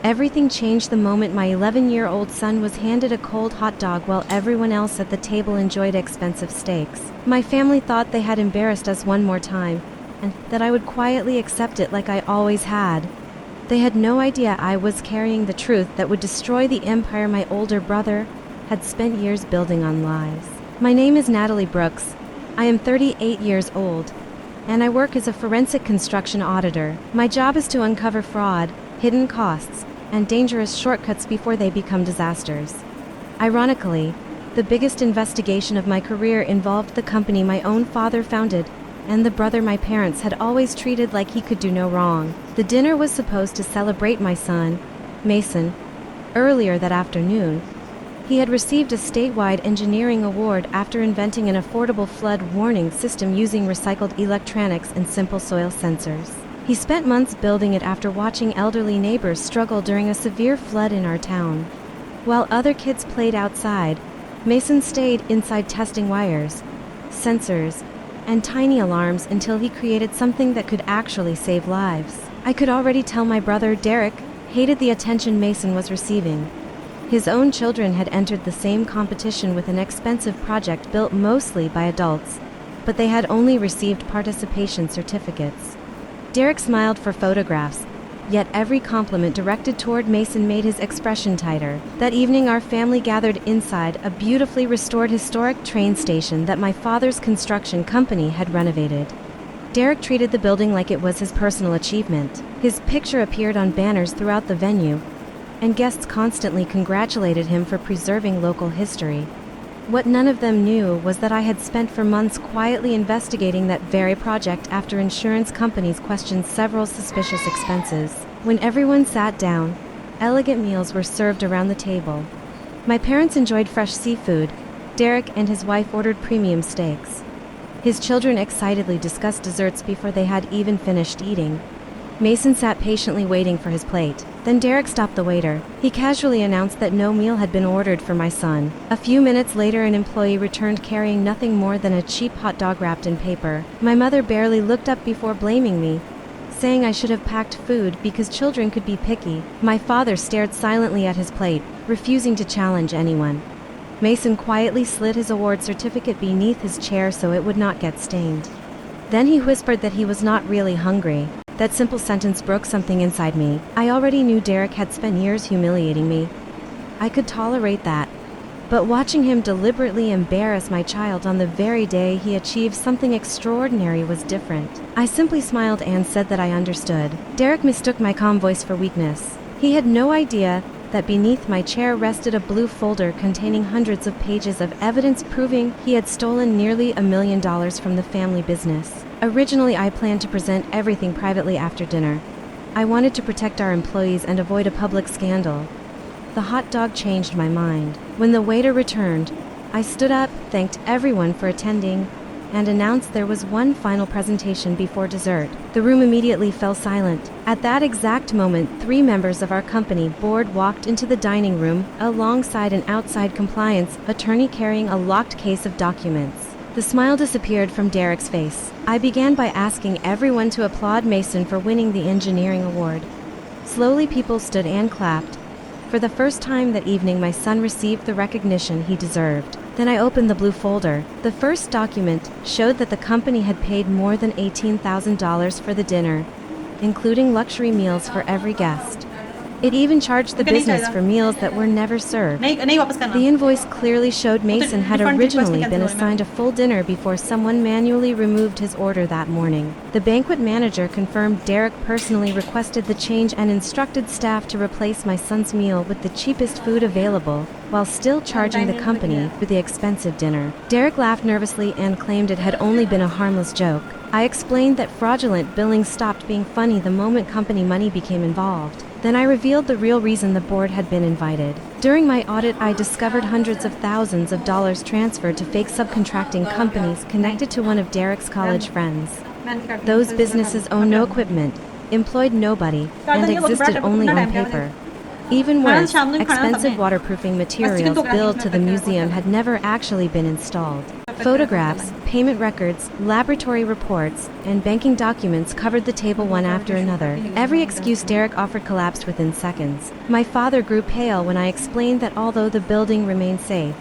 Everything changed the moment my 11-year-old son was handed a cold hot dog while everyone else at the table enjoyed expensive steaks. My family thought they had embarrassed us one more time, and that I would quietly accept it like I always had. They had no idea I was carrying the truth that would destroy the empire my older brother had spent years building on lies. My name is Natalie Brooks. I am 38 years old, and I work as a forensic construction auditor. My job is to uncover fraud, hidden costs, and dangerous shortcuts before they become disasters. Ironically, the biggest investigation of my career involved the company my own father founded, and the brother my parents had always treated like he could do no wrong. The dinner was supposed to celebrate my son, Mason. Earlier that afternoon, he had received a statewide engineering award after inventing an affordable flood warning system using recycled electronics and simple soil sensors. He spent months building it after watching elderly neighbors struggle during a severe flood in our town. While other kids played outside, Mason stayed inside testing wires, sensors, and tiny alarms until he created something that could actually save lives. I could already tell my brother, Derek, hated the attention Mason was receiving. His own children had entered the same competition with an expensive project built mostly by adults, but they had only received participation certificates. Derek smiled for photographs, yet every compliment directed toward Mason made his expression tighter. That evening our family gathered inside a beautifully restored historic train station that my father's construction company had renovated. Derek treated the building like it was his personal achievement. His picture appeared on banners throughout the venue, and guests constantly congratulated him for preserving local history. What none of them knew was that I had spent for months quietly investigating that very project after insurance companies questioned several suspicious expenses. When everyone sat down, elegant meals were served around the table. My parents enjoyed fresh seafood. Derek and his wife ordered premium steaks. His children excitedly discussed desserts before they had even finished eating. Mason sat patiently waiting for his plate. Then Derek stopped the waiter. He casually announced that no meal had been ordered for my son. A few minutes later, an employee returned carrying nothing more than a cheap hot dog wrapped in paper. My mother barely looked up before blaming me, saying I should have packed food because children could be picky. My father stared silently at his plate, refusing to challenge anyone. Mason quietly slid his award certificate beneath his chair so it would not get stained. Then he whispered that he was not really hungry. That simple sentence broke something inside me. I already knew Derek had spent years humiliating me. I could tolerate that. But watching him deliberately embarrass my child on the very day he achieved something extraordinary was different. I simply smiled and said that I understood. Derek mistook my calm voice for weakness. He had no idea that beneath my chair rested a blue folder containing hundreds of pages of evidence proving he had stolen nearly $1 million from the family business. Originally, I planned to present everything privately after dinner. I wanted to protect our employees and avoid a public scandal. The hot dog changed my mind. When the waiter returned, I stood up, thanked everyone for attending, and announced there was one final presentation before dessert. The room immediately fell silent. At that exact moment, 3 members of our company board walked into the dining room alongside an outside compliance attorney carrying a locked case of documents. The smile disappeared from Derek's face. I began by asking everyone to applaud Mason for winning the engineering award. Slowly, people stood and clapped. For the first time that evening, my son received the recognition he deserved. Then I opened the blue folder. The first document showed that the company had paid more than $18,000 for the dinner, including luxury meals for every guest. It even charged the business for meals that were never served. The invoice clearly showed Mason had originally been assigned a full dinner before someone manually removed his order that morning. The banquet manager confirmed Derek personally requested the change and instructed staff to replace my son's meal with the cheapest food available, while still charging the company for the expensive dinner. Derek laughed nervously and claimed it had only been a harmless joke. I explained that fraudulent billing stopped being funny the moment company money became involved. Then I revealed the real reason the board had been invited. During my audit, I discovered hundreds of thousands of dollars transferred to fake subcontracting companies connected to one of Derek's college friends. Those businesses owned no equipment, employed nobody, and existed only on paper. Even worse, expensive waterproofing materials billed to the museum had never actually been installed. Photographs, payment records, laboratory reports, and banking documents covered the table one after another. Every excuse Derek offered collapsed within seconds. My father grew pale when I explained that although the building remained safe,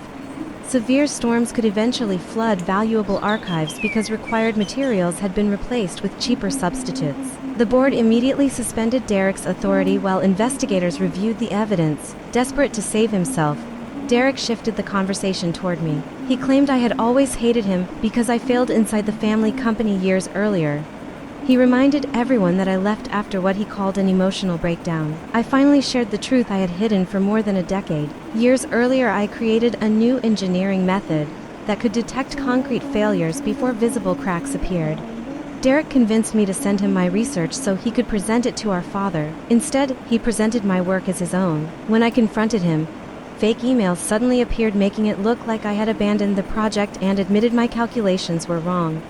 severe storms could eventually flood valuable archives because required materials had been replaced with cheaper substitutes. The board immediately suspended Derek's authority while investigators reviewed the evidence. Desperate to save himself, Derek shifted the conversation toward me. He claimed I had always hated him because I failed inside the family company years earlier. He reminded everyone that I left after what he called an emotional breakdown. I finally shared the truth I had hidden for more than a decade. Years earlier, I created a new engineering method that could detect concrete failures before visible cracks appeared. Derek convinced me to send him my research so he could present it to our father. Instead, he presented my work as his own. When I confronted him, fake emails suddenly appeared, making it look like I had abandoned the project and admitted my calculations were wrong.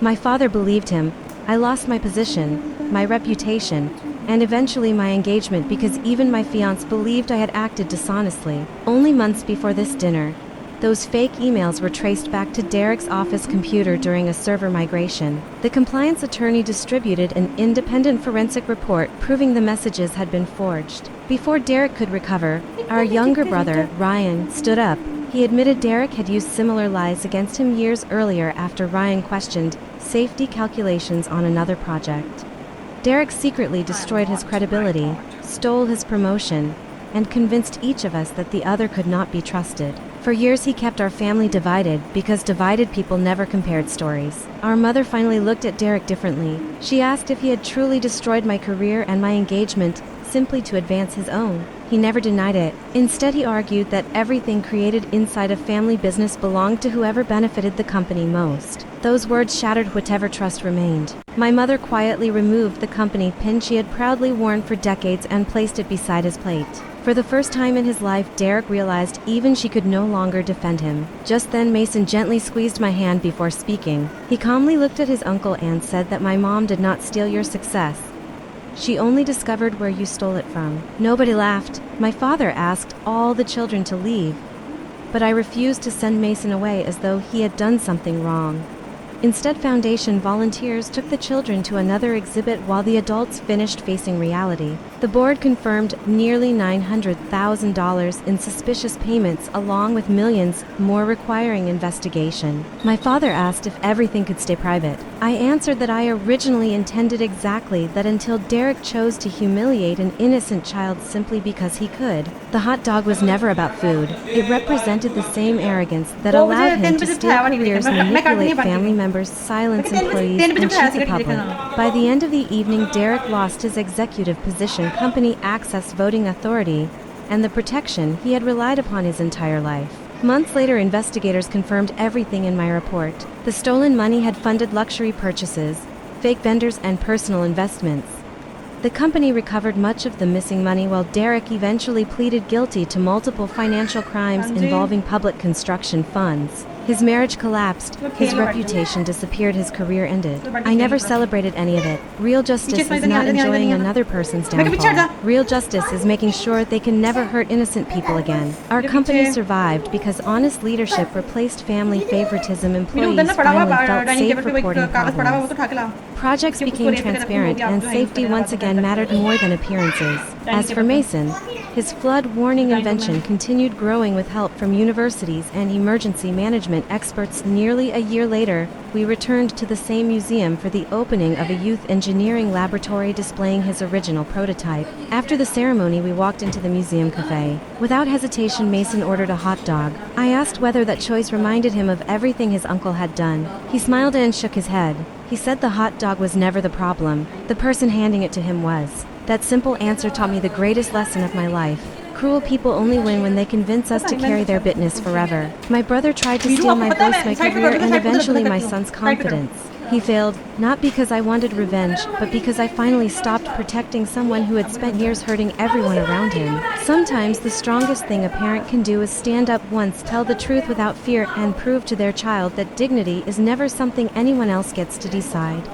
My father believed him. I lost my position, my reputation, and eventually my engagement because even my fiancé believed I had acted dishonestly. Only months before this dinner, those fake emails were traced back to Derek's office computer during a server migration. The compliance attorney distributed an independent forensic report proving the messages had been forged. Before Derek could recover, our younger brother, Ryan, stood up. He admitted Derek had used similar lies against him years earlier after Ryan questioned safety calculations on another project. Derek secretly destroyed his credibility, stole his promotion, and convinced each of us that the other could not be trusted. For years he kept our family divided because divided people never compared stories. Our mother finally looked at Derek differently. She asked if he had truly destroyed my career and my engagement simply to advance his own. He never denied it. Instead, he argued that everything created inside a family business belonged to whoever benefited the company most. Those words shattered whatever trust remained. My mother quietly removed the company pin she had proudly worn for decades and placed it beside his plate. For the first time in his life, Derek realized even she could no longer defend him. Just then, Mason gently squeezed my hand before speaking. He calmly looked at his uncle and said that my mom did not steal your success. She only discovered where you stole it from. Nobody laughed. My father asked all the children to leave, but I refused to send Mason away as though he had done something wrong. Instead, Foundation volunteers took the children to another exhibit while the adults finished facing reality. The board confirmed nearly $900,000 in suspicious payments along with millions more requiring investigation. My father asked if everything could stay private. I answered that I originally intended exactly that until Derek chose to humiliate an innocent child simply because he could. The hot dog was never about food. It represented the same arrogance that allowed him to steal careers, manipulate family members, silence employees, and cheat the public. By the end of the evening, Derek lost his executive position, company access, voting authority, and the protection he had relied upon his entire life. Months later, investigators confirmed everything in my report. The stolen money had funded luxury purchases, fake vendors, and personal investments. The company recovered much of the missing money while Derek eventually pleaded guilty to multiple financial crimes involving public construction funds. His marriage collapsed, his reputation disappeared, his career ended. I never celebrated any of it. Real justice is not enjoying another person's downfall. Real justice is making sure they can never hurt innocent people again. Our company survived because honest leadership replaced family favoritism. Employees finally felt safe reporting problems. Projects became transparent and safety once again mattered more than appearances. As for Mason, his flood warning invention continued growing with help from universities and emergency management experts. Nearly a year later, we returned to the same museum for the opening of a youth engineering laboratory displaying his original prototype. After the ceremony, we walked into the museum cafe. Without hesitation, Mason ordered a hot dog. I asked whether that choice reminded him of everything his uncle had done. He smiled and shook his head. He said the hot dog was never the problem. The person handing it to him was. That simple answer taught me the greatest lesson of my life. Cruel people only win when they convince us to carry their bitterness forever. My brother tried to steal my voice, my career, and eventually my son's confidence. He failed, not because I wanted revenge, but because I finally stopped protecting someone who had spent years hurting everyone around him. Sometimes the strongest thing a parent can do is stand up once, tell the truth without fear, and prove to their child that dignity is never something anyone else gets to decide.